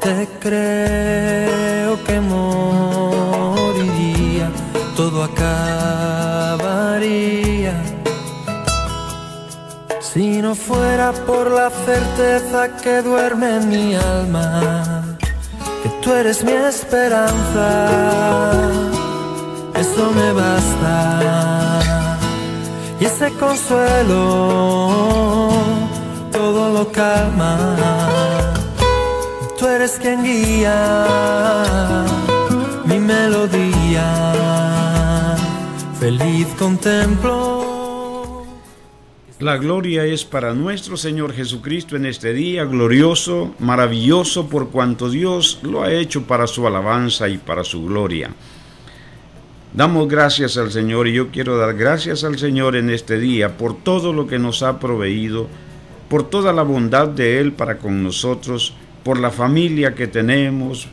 te creo que moriría, todo acabaría si no fuera por la certeza que duerme en mi alma, que tú eres mi esperanza. Eso me basta, y ese consuelo todo lo calma. Tú eres quien guía mi melodía, feliz contemplo. La gloria es para nuestro Señor Jesucristo en este día glorioso, maravilloso, por cuanto Dios lo ha hecho para su alabanza y para su gloria. Damos gracias al Señor, y yo quiero dar gracias al Señor en este día por todo lo que nos ha proveído, por toda la bondad de Él para con nosotros, por la familia que tenemos,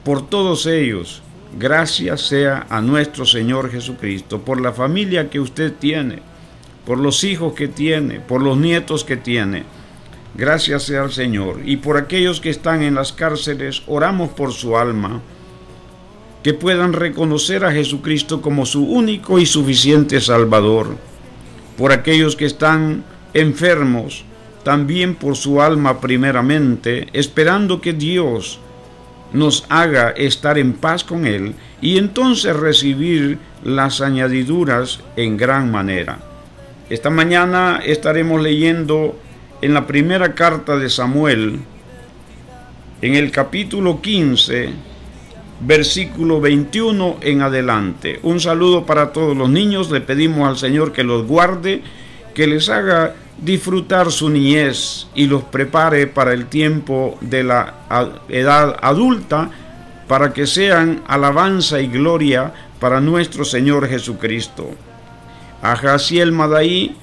por todos ellos. Gracias sea a nuestro Señor Jesucristo, por la familia que usted tiene, por los hijos que tiene, por los nietos que tiene. Gracias sea al Señor. Y por aquellos que están en las cárceles, oramos por su alma, que puedan reconocer a Jesucristo como su único y suficiente Salvador. Por aquellos que están enfermos, también por su alma primeramente, esperando que Dios nos haga estar en paz con Él y entonces recibir las añadiduras en gran manera. Esta mañana estaremos leyendo en la primera carta de Samuel, en el capítulo 15, versículo 21 en adelante. Un saludo para todos los niños. Le pedimos al Señor que los guarde, que les haga disfrutar su niñez y los prepare para el tiempo de la edad adulta, para que sean alabanza y gloria para nuestro Señor Jesucristo. A Jaciel Madaí,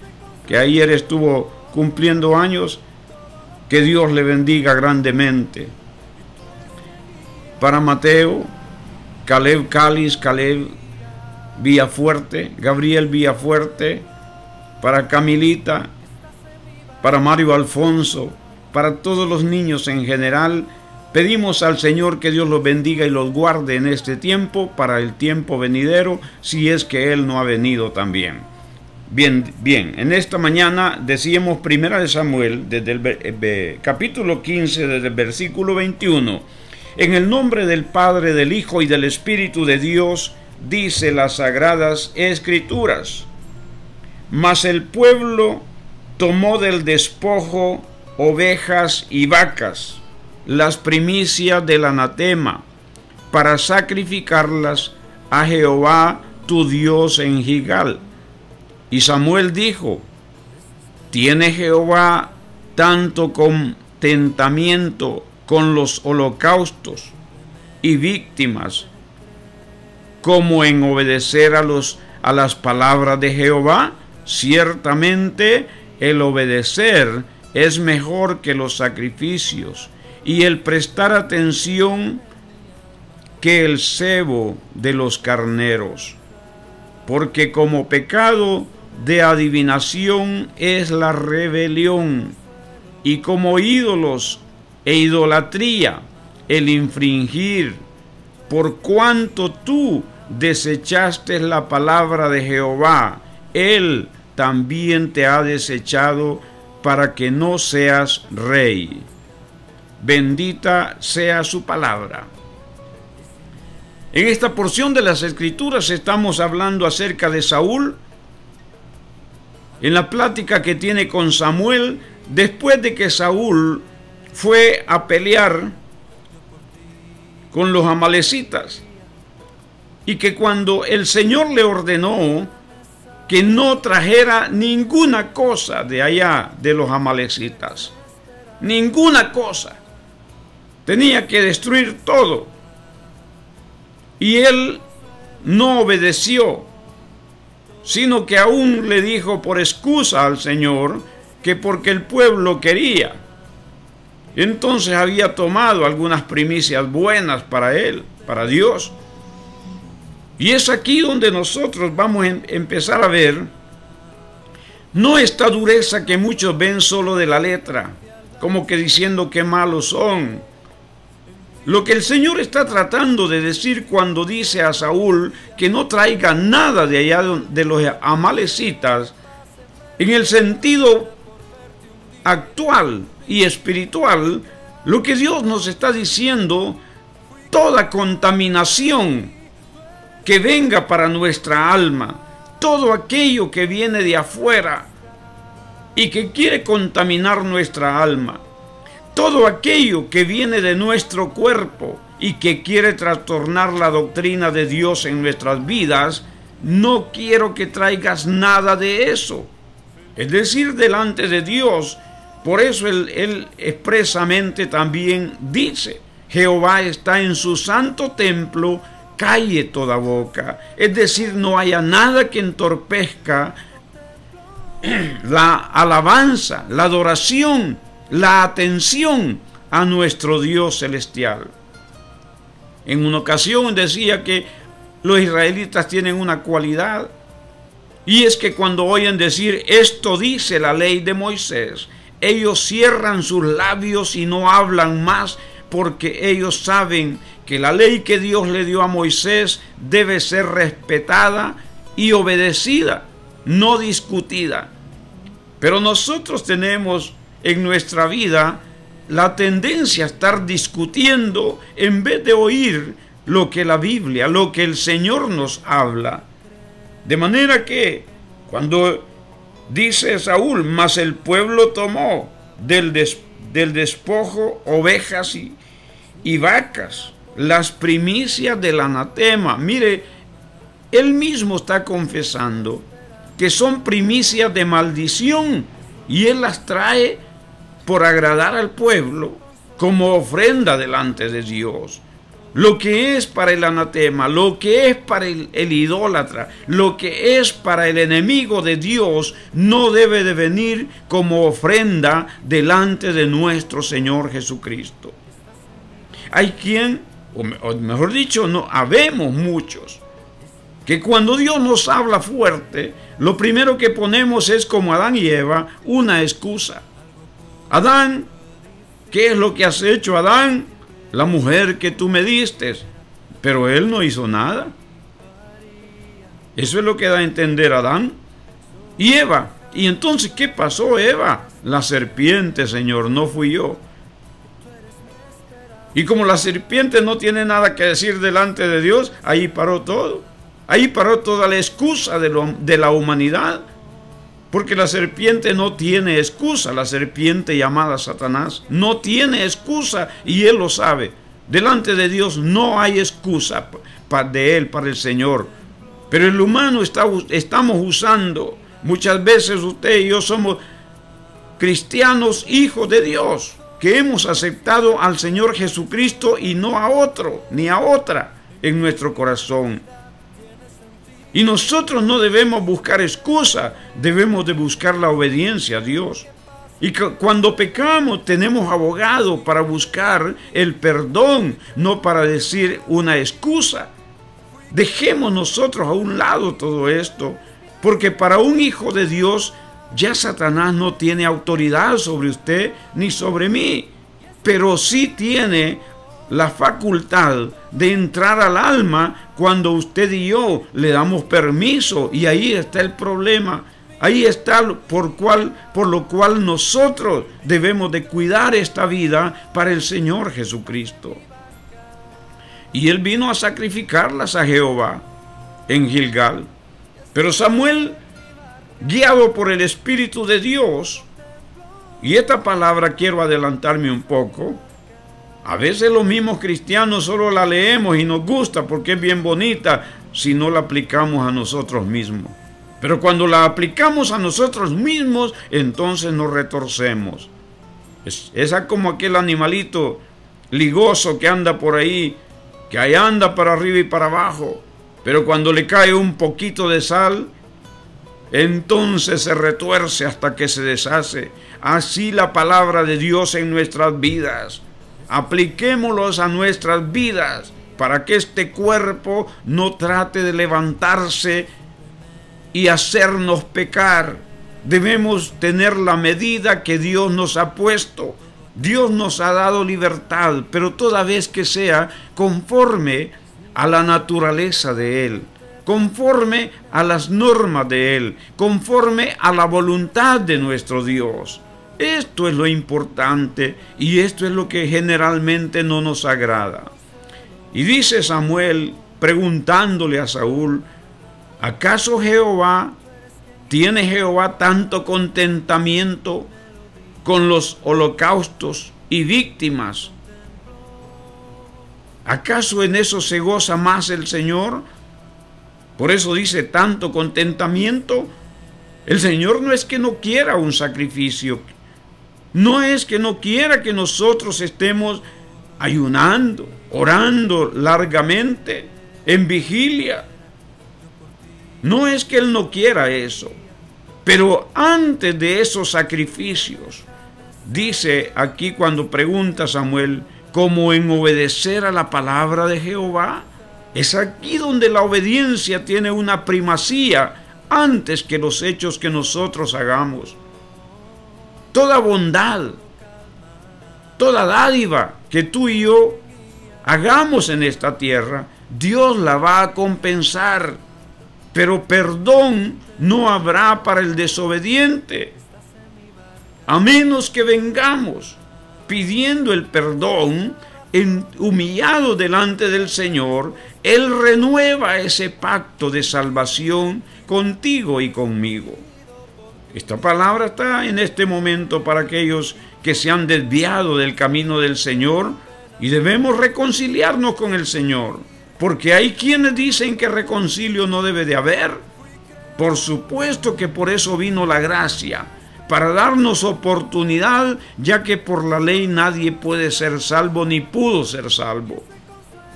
que ayer estuvo cumpliendo años, que Dios le bendiga grandemente. Para Mateo, Caleb Cáliz, Caleb Villafuerte, Gabriel Villafuerte, para Camilita, para Mario Alfonso, para todos los niños en general, pedimos al Señor que Dios los bendiga y los guarde en este tiempo, para el tiempo venidero, si es que Él no ha venido también. Bien, en esta mañana decíamos Primera de Samuel, desde el capítulo 15, desde el versículo 21. En el nombre del Padre, del Hijo y del Espíritu de Dios, dice las Sagradas Escrituras. Mas el pueblo tomó del despojo ovejas y vacas, las primicias del anatema, para sacrificarlas a Jehová tu Dios en Gilgal. Y Samuel dijo: ¿tiene Jehová tanto contentamiento con los holocaustos y víctimas como en obedecer a las palabras de Jehová? Ciertamente el obedecer es mejor que los sacrificios, y el prestar atención que el cebo de los carneros. Porque como pecado de adivinación es la rebelión, y como ídolos e idolatría el infringir, por cuanto tú desechaste la palabra de Jehová, Él también te ha desechado para que no seas rey. Bendita sea su palabra. En esta porción de las Escrituras estamos hablando acerca de Saúl, en la plática que tiene con Samuel, después de que Saúl fue a pelear con los amalecitas, y que cuando el Señor le ordenó que no trajera ninguna cosa de allá de los amalecitas, ninguna cosa, tenía que destruir todo, y él no obedeció, sino que aún le dijo por excusa al Señor que porque el pueblo quería. Entonces había tomado algunas primicias buenas para él, para Dios. Y es aquí donde nosotros vamos a empezar a ver no esta dureza que muchos ven solo de la letra, como que diciendo qué malos son, Lo que el Señor está tratando de decir cuando dice a Saúl que no traiga nada de allá de los amalecitas, en el sentido actual y espiritual, lo que Dios nos está diciendo, toda contaminación que venga para nuestra alma, todo aquello que viene de afuera y que quiere contaminar nuestra alma, todo aquello que viene de nuestro cuerpo y que quiere trastornar la doctrina de Dios en nuestras vidas, no quiero que traigas nada de eso. Es decir, delante de Dios. Por eso él expresamente también dice: Jehová está en su santo templo, calle toda boca. Es decir, no haya nada que entorpezca la alabanza, la adoración, la atención a nuestro Dios celestial. En una ocasión decía que los israelitas tienen una cualidad, y es que cuando oyen decir esto dice la ley de Moisés, ellos cierran sus labios y no hablan más, porque ellos saben que la ley que Dios le dio a Moisés debe ser respetada y obedecida, no discutida. Pero nosotros tenemos en nuestra vida la tendencia a estar discutiendo en vez de oír lo que la Biblia, lo que el Señor nos habla. De manera que cuando dice Saúl: mas el pueblo tomó del despojo ovejas y vacas, las primicias del anatema. Mire, él mismo está confesando que son primicias de maldición, y él las trae por agradar al pueblo como ofrenda delante de Dios. Lo que es para el anatema, lo que es para el idólatra, lo que es para el enemigo de Dios, no debe de venir como ofrenda delante de nuestro Señor Jesucristo. Hay quien, o mejor dicho, no, habemos muchos, que cuando Dios nos habla fuerte, lo primero que ponemos es, como Adán y Eva, una excusa. Adán, ¿qué es lo que has hecho, Adán? La mujer que tú me diste. Pero él no hizo nada. Eso es lo que da a entender Adán. Y Eva. ¿Y entonces qué pasó, Eva? La serpiente, Señor, no fui yo. Y como la serpiente no tiene nada que decir delante de Dios, ahí paró todo. Ahí paró toda la excusa de la humanidad. Porque la serpiente no tiene excusa, la serpiente llamada Satanás no tiene excusa, y él lo sabe. Delante de Dios no hay excusa de él, para el Señor. Pero el humano estamos usando, muchas veces usted y yo somos cristianos, hijos de Dios, que hemos aceptado al Señor Jesucristo y no a otro, ni a otra en nuestro corazón. Y nosotros no debemos buscar excusa, debemos de buscar la obediencia a Dios. Y cuando pecamos tenemos abogado para buscar el perdón, no para decir una excusa. Dejemos nosotros a un lado todo esto, porque para un hijo de Dios ya Satanás no tiene autoridad sobre usted ni sobre mí, pero sí tiene la facultad de entrar al alma cuando usted y yo le damos permiso, y ahí está el problema. Ahí está por lo cual nosotros debemos de cuidar esta vida para el Señor Jesucristo. Y él vino a sacrificarlas a Jehová en Gilgal. Pero Samuel, guiado por el Espíritu de Dios, y esta palabra quiero adelantarme un poco. A veces los mismos cristianos solo la leemos y nos gusta porque es bien bonita, si no la aplicamos a nosotros mismos. Pero cuando la aplicamos a nosotros mismos, entonces nos retorcemos. Es como aquel animalito ligoso que anda por ahí, que ahí anda para arriba y para abajo, pero cuando le cae un poquito de sal, entonces se retuerce hasta que se deshace. Así la palabra de Dios en nuestras vidas. Apliquémoslos a nuestras vidas para que este cuerpo no trate de levantarse y hacernos pecar. Debemos tener la medida que Dios nos ha puesto. Dios nos ha dado libertad, pero toda vez que sea conforme a la naturaleza de Él, conforme a las normas de Él, conforme a la voluntad de nuestro Dios. Esto es lo importante y esto es lo que generalmente no nos agrada. Y dice Samuel, preguntándole a Saúl, ¿acaso tiene Jehová tanto contentamiento con los holocaustos y víctimas? ¿Acaso en eso se goza más el Señor? Por eso dice tanto contentamiento. El Señor no es que no quiera un sacrificio, no es que no quiera que nosotros estemos ayunando, orando largamente, en vigilia. No es que Él no quiera eso, pero antes de esos sacrificios, dice aquí cuando pregunta Samuel, como en obedecer a la palabra de Jehová. Es aquí donde la obediencia tiene una primacía antes que los hechos que nosotros hagamos. Toda bondad, toda dádiva que tú y yo hagamos en esta tierra, Dios la va a compensar, pero perdón no habrá para el desobediente, a menos que vengamos pidiendo el perdón, humillado delante del Señor. Él renueva ese pacto de salvación contigo y conmigo. Esta palabra está en este momento para aquellos que se han desviado del camino del Señor y debemos reconciliarnos con el Señor, porque hay quienes dicen que reconcilio no debe de haber. Por supuesto que por eso vino la gracia, para darnos oportunidad, ya que por la ley nadie puede ser salvo ni pudo ser salvo.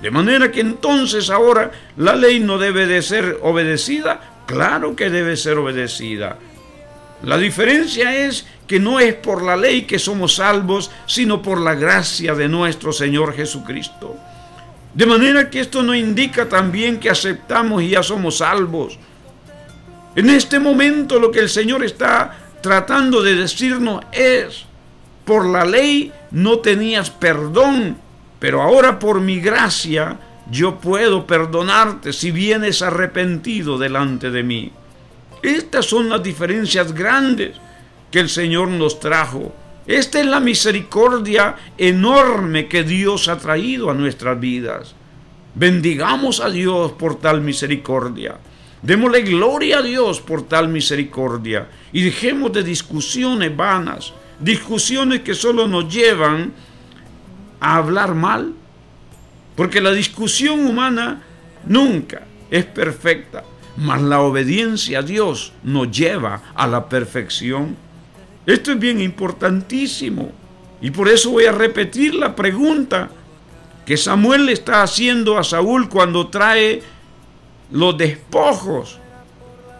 De manera que entonces ahora la ley no debe de ser obedecida. Claro que debe ser obedecida. La diferencia es que no es por la ley que somos salvos, sino por la gracia de nuestro Señor Jesucristo. De manera que esto no indica también que aceptamos y ya somos salvos. En este momento lo que el Señor está tratando de decirnos es, por la ley no tenías perdón, pero ahora por mi gracia yo puedo perdonarte si vienes arrepentido delante de mí. Estas son las diferencias grandes que el Señor nos trajo. Esta es la misericordia enorme que Dios ha traído a nuestras vidas. Bendigamos a Dios por tal misericordia. Démosle gloria a Dios por tal misericordia y dejemos de discusiones vanas, discusiones que solo nos llevan a hablar mal, porque la discusión humana nunca es perfecta, mas la obediencia a Dios nos lleva a la perfección. Esto es bien importantísimo y por eso voy a repetir la pregunta que Samuel le está haciendo a Saúl cuando trae los despojos,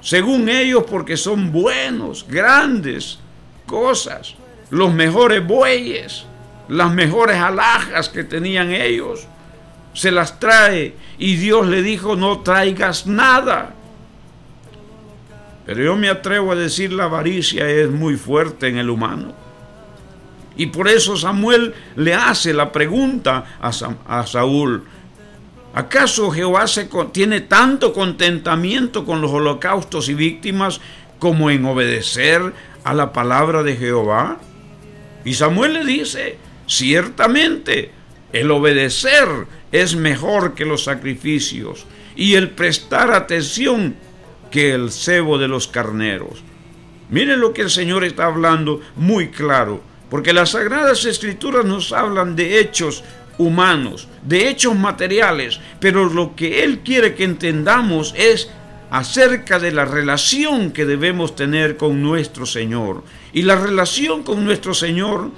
según ellos, porque son buenos, grandes cosas, los mejores bueyes, las mejores alhajas que tenían ellos, se las trae y Dios le dijo no traigas nada. Pero yo me atrevo a decir la avaricia es muy fuerte en el humano. Y por eso Samuel le hace la pregunta a Saúl, ¿acaso Jehová tiene tanto contentamiento con los holocaustos y víctimas como en obedecer a la palabra de Jehová? Y Samuel le dice, ciertamente, el obedecer es mejor que los sacrificios y el prestar atención que el cebo de los carneros. Miren lo que el Señor está hablando muy claro, porque las Sagradas Escrituras nos hablan de hechos humanos, de hechos materiales, pero lo que Él quiere que entendamos es acerca de la relación que debemos tener con nuestro Señor. Y la relación con nuestro Señor,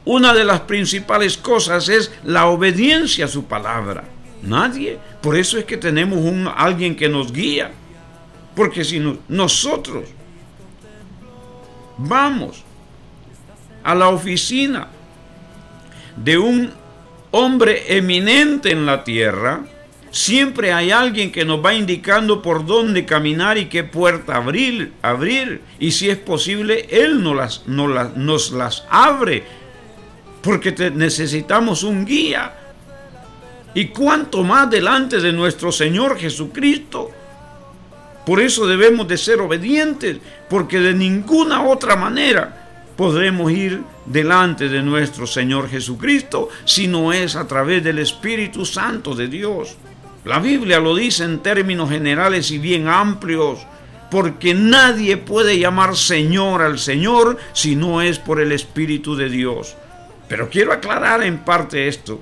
una de las principales cosas es la obediencia a su palabra. Nadie, por eso es que tenemos alguien que nos guía, porque si nosotros vamos a la oficina de un hombre eminente en la tierra Siempre hay alguien que nos va indicando por dónde caminar y qué puerta abrir. Y si es posible, Él nos las abre. Porque necesitamos un guía. Y cuánto más delante de nuestro Señor Jesucristo. Por eso debemos de ser obedientes, porque de ninguna otra manera podremos ir delante de nuestro Señor Jesucristo si no es a través del Espíritu Santo de Dios. La Biblia lo dice en términos generales y bien amplios, porque nadie puede llamar Señor al Señor si no es por el Espíritu de Dios. Pero quiero aclarar en parte esto,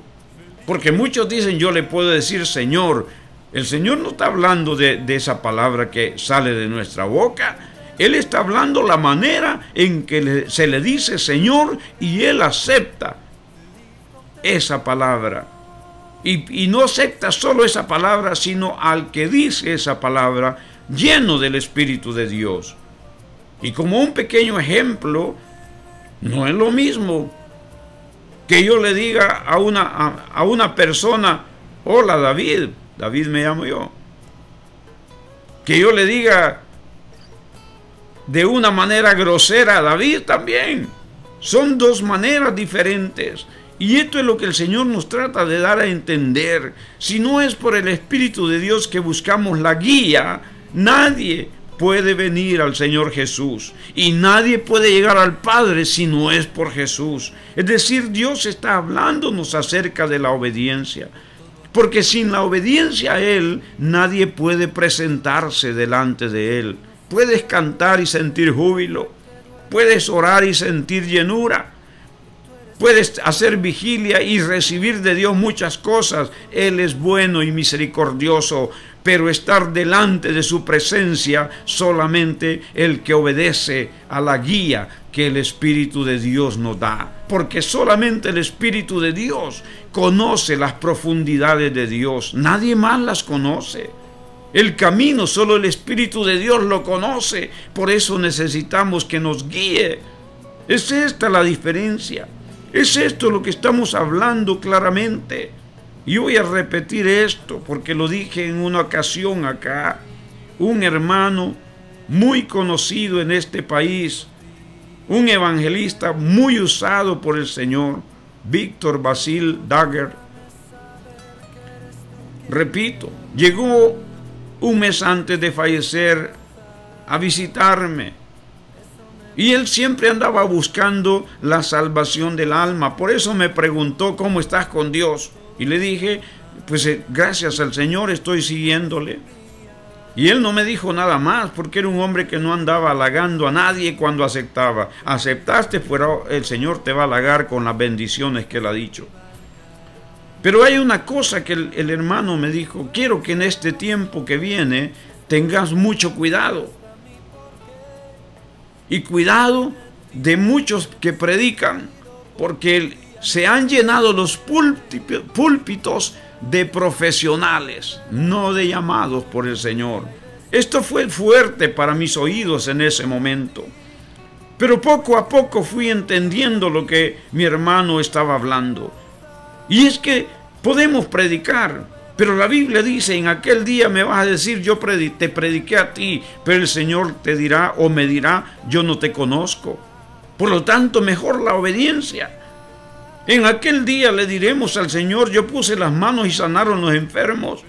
porque muchos dicen yo le puedo decir Señor. El Señor no está hablando de esa palabra que sale de nuestra boca. Él está hablando la manera en que se le dice Señor y Él acepta esa palabra. Y no acepta solo esa palabra, sino al que dice esa palabra lleno del Espíritu de Dios. Y como un pequeño ejemplo, no es lo mismo que yo le diga a una persona, hola David, David me llamo yo, que yo le diga de una manera grosera a David también. Son dos maneras diferentes. Y esto es lo que el Señor nos trata de dar a entender. Si no es por el Espíritu de Dios que buscamos la guía, nadie puede venir al Señor Jesús. Y nadie puede llegar al Padre si no es por Jesús. Es decir, Dios está hablándonos acerca de la obediencia. Porque sin la obediencia a Él, nadie puede presentarse delante de Él. Puedes cantar y sentir júbilo. Puedes orar y sentir llenura. Puedes hacer vigilia y recibir de Dios muchas cosas. Él es bueno y misericordioso, pero estar delante de su presencia solamente el que obedece a la guía que el Espíritu de Dios nos da. Porque solamente el Espíritu de Dios conoce las profundidades de Dios. Nadie más las conoce. El camino solo el Espíritu de Dios lo conoce. Por eso necesitamos que nos guíe. Es esta la diferencia. Es esto lo que estamos hablando claramente. Y voy a repetir esto porque lo dije en una ocasión acá. Un hermano muy conocido en este país, un evangelista muy usado por el Señor, Víctor Basil Dagger. Repito, llegó un mes antes de fallecer a visitarme. Y él siempre andaba buscando la salvación del alma. Por eso me preguntó, ¿cómo estás con Dios? Y le dije, pues gracias al Señor estoy siguiéndole. Y él no me dijo nada más, porque era un hombre que no andaba halagando a nadie cuando aceptaba. Aceptaste, pero el Señor te va a halagar con las bendiciones que él ha dicho. Pero hay una cosa que el hermano me dijo, quiero que en este tiempo que viene tengas mucho cuidado. Y cuidado de muchos que predican, porque se han llenado los púlpitos de profesionales, no de llamados por el Señor. Esto fue fuerte para mis oídos en ese momento. Pero poco a poco fui entendiendo lo que mi hermano estaba hablando. Y es que podemos predicar, pero la Biblia dice, en aquel día me vas a decir, yo te prediqué a ti, pero el Señor te dirá o me dirá, yo no te conozco. Por lo tanto, mejor la obediencia. En aquel día le diremos al Señor, yo puse las manos y sanaron los enfermos.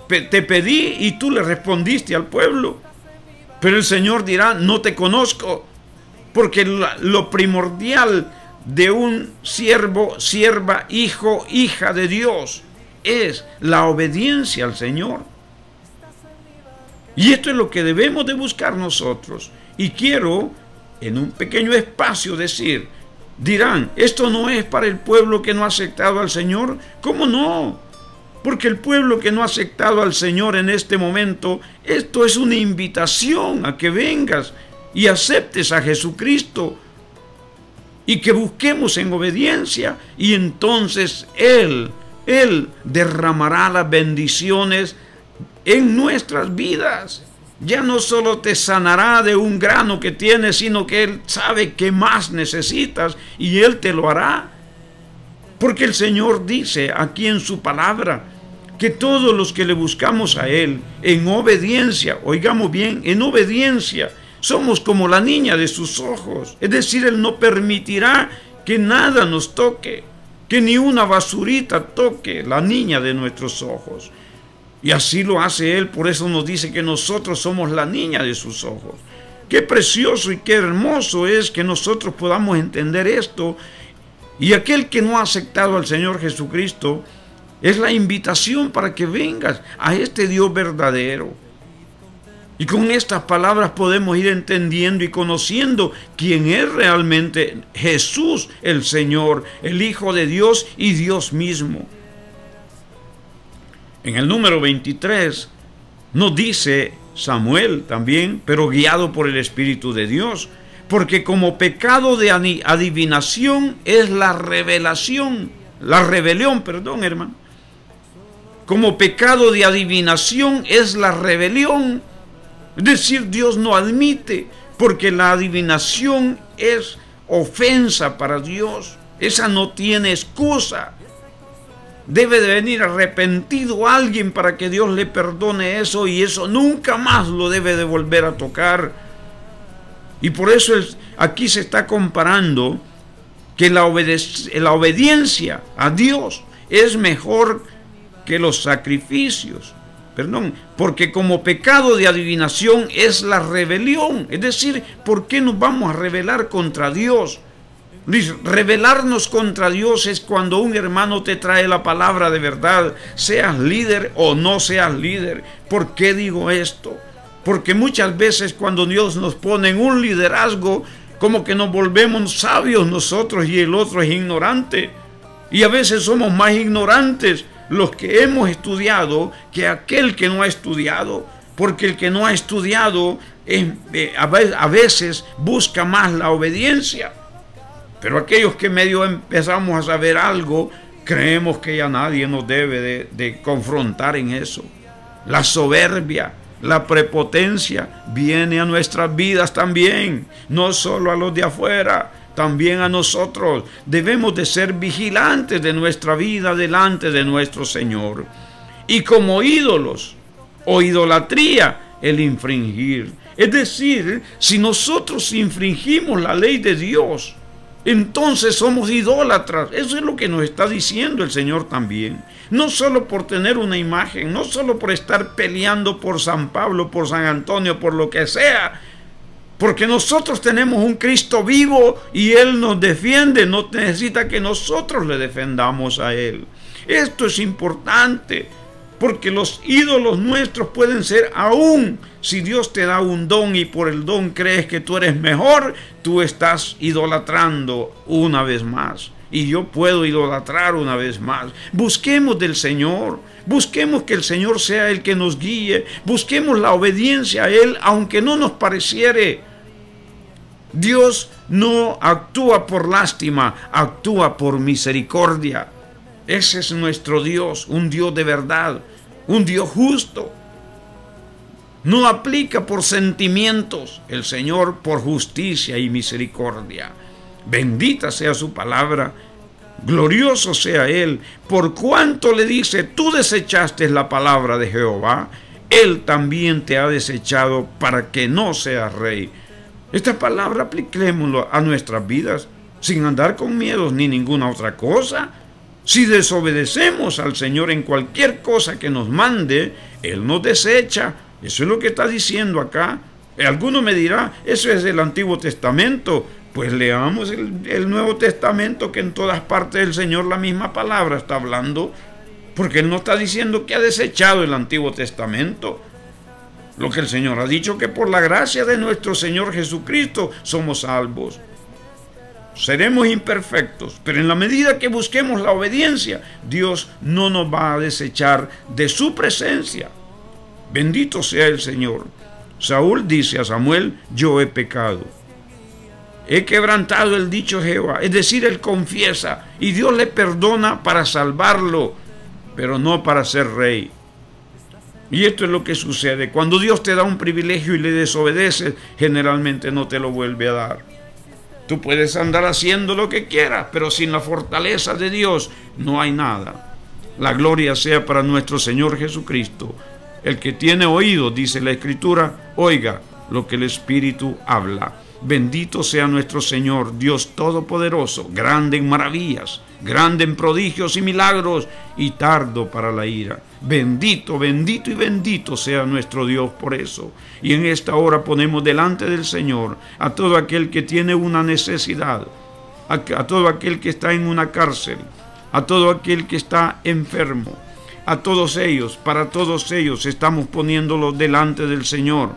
Te pedí y tú le respondiste al pueblo. Pero el Señor dirá, no te conozco. Porque lo primordial de un siervo, sierva, hijo, hija de Dios es la obediencia al Señor. Y esto es lo que debemos de buscar nosotros. Y quiero, en un pequeño espacio, decir, dirán, esto no es para el pueblo que no ha aceptado al Señor. ¿Cómo no? Porque el pueblo que no ha aceptado al Señor en este momento, esto es una invitación a que vengas y aceptes a Jesucristo y que busquemos en obediencia, y entonces Él derramará las bendiciones en nuestras vidas. Ya no solo te sanará de un grano que tienes, sino que Él sabe qué más necesitas y Él te lo hará. Porque el Señor dice aquí en su palabra, que todos los que le buscamos a Él en obediencia, oigamos bien, en obediencia, somos como la niña de sus ojos. Es decir, Él no permitirá que nada nos toque, que ni una basurita toque la niña de nuestros ojos. Y así lo hace Él, por eso nos dice que nosotros somos la niña de sus ojos. Qué precioso y qué hermoso es que nosotros podamos entender esto. Y aquel que no ha aceptado al Señor Jesucristo, es la invitación para que vengas a este Dios verdadero. Y con estas palabras podemos ir entendiendo y conociendo quién es realmente Jesús el Señor, el Hijo de Dios y Dios mismo. En el número 23 nos dice Samuel también, pero guiado por el Espíritu de Dios, porque como pecado de adivinación es la rebelión, hermano. Como pecado de adivinación es la rebelión. Es decir, Dios no admite, porque la adivinación es ofensa para Dios. Esa no tiene excusa. Debe de venir arrepentido alguien para que Dios le perdone eso, y eso nunca más lo debe de volver a tocar. Y por eso aquí se está comparando que la obediencia a Dios es mejor que los sacrificios. Porque como pecado de adivinación es la rebelión. Es decir, ¿por qué nos vamos a rebelar contra Dios? Rebelarnos contra Dios es cuando un hermano te trae la palabra de verdad, seas líder o no seas líder. ¿Por qué digo esto? Porque muchas veces cuando Dios nos pone en un liderazgo, como que nos volvemos sabios nosotros y el otro es ignorante. Y a veces somos más ignorantes los que hemos estudiado que aquel que no ha estudiado. Porque el que no ha estudiado a veces busca más la obediencia. Pero aquellos que medio empezamos a saber algo, creemos que ya nadie nos debe de confrontar en eso. La soberbia, la prepotencia viene a nuestras vidas también, no solo a los de afuera, también a nosotros. Debemos de ser vigilantes de nuestra vida delante de nuestro Señor. Y como ídolos o idolatría, el infringir. Es decir, si nosotros infringimos la ley de Dios, entonces somos idólatras. Eso es lo que nos está diciendo el Señor también. No solo por tener una imagen, no solo por estar peleando por San Pablo, por San Antonio, por lo que sea. Porque nosotros tenemos un Cristo vivo y Él nos defiende. No necesita que nosotros le defendamos a Él. Esto es importante. Porque los ídolos nuestros pueden ser, aún si Dios te da un don y por el don crees que tú eres mejor, tú estás idolatrando una vez más. Y yo puedo idolatrar una vez más. Busquemos del Señor. Busquemos que el Señor sea el que nos guíe. Busquemos la obediencia a Él, aunque no nos pareciere. Dios no actúa por lástima, actúa por misericordia. Ese es nuestro Dios, un Dios de verdad, un Dios justo. No aplica por sentimientos, el Señor por justicia y misericordia. Bendita sea su palabra, glorioso sea Él, por cuanto le dice, tú desechaste la palabra de Jehová, Él también te ha desechado para que no seas rey. Esta palabra apliquémoslo a nuestras vidas, sin andar con miedos ni ninguna otra cosa. Si desobedecemos al Señor en cualquier cosa que nos mande, Él nos desecha. Eso es lo que está diciendo acá. Alguno me dirá, eso es del Antiguo Testamento. Pues leamos el Nuevo Testamento, que en todas partes del Señor la misma palabra está hablando. Porque Él no está diciendo que ha desechado el Antiguo Testamento. Lo que el Señor ha dicho, que por la gracia de nuestro Señor Jesucristo somos salvos. Seremos imperfectos, pero en la medida que busquemos la obediencia, Dios no nos va a desechar de su presencia. Bendito sea el Señor. Saúl dice a Samuel, yo he pecado. He quebrantado el dicho de Jehová. Es decir, él confiesa y Dios le perdona para salvarlo, pero no para ser rey. Y esto es lo que sucede. Cuando Dios te da un privilegio y le desobedeces, generalmente no te lo vuelve a dar. Tú puedes andar haciendo lo que quieras, pero sin la fortaleza de Dios no hay nada. La gloria sea para nuestro Señor Jesucristo. El que tiene oído, dice la Escritura, oiga lo que el Espíritu habla. Bendito sea nuestro Señor, Dios Todopoderoso, grande en maravillas, grande en prodigios y milagros, y tardo para la ira. Bendito, bendito y bendito sea nuestro Dios por eso. Y en esta hora ponemos delante del Señor a todo aquel que tiene una necesidad, a todo aquel que está en una cárcel, a todo aquel que está enfermo, a todos ellos, para todos ellos estamos poniéndolos delante del Señor.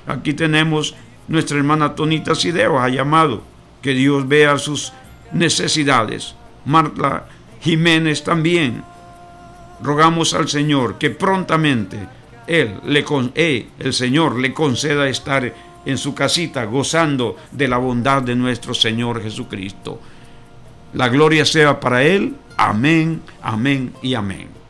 Aquí tenemos nuestra hermana Tonita Sideos, ha llamado, que Dios vea sus necesidades. Marta Jiménez también. Rogamos al Señor que prontamente el Señor le conceda estar en su casita gozando de la bondad de nuestro Señor Jesucristo. La gloria sea para Él. Amén, amén y amén.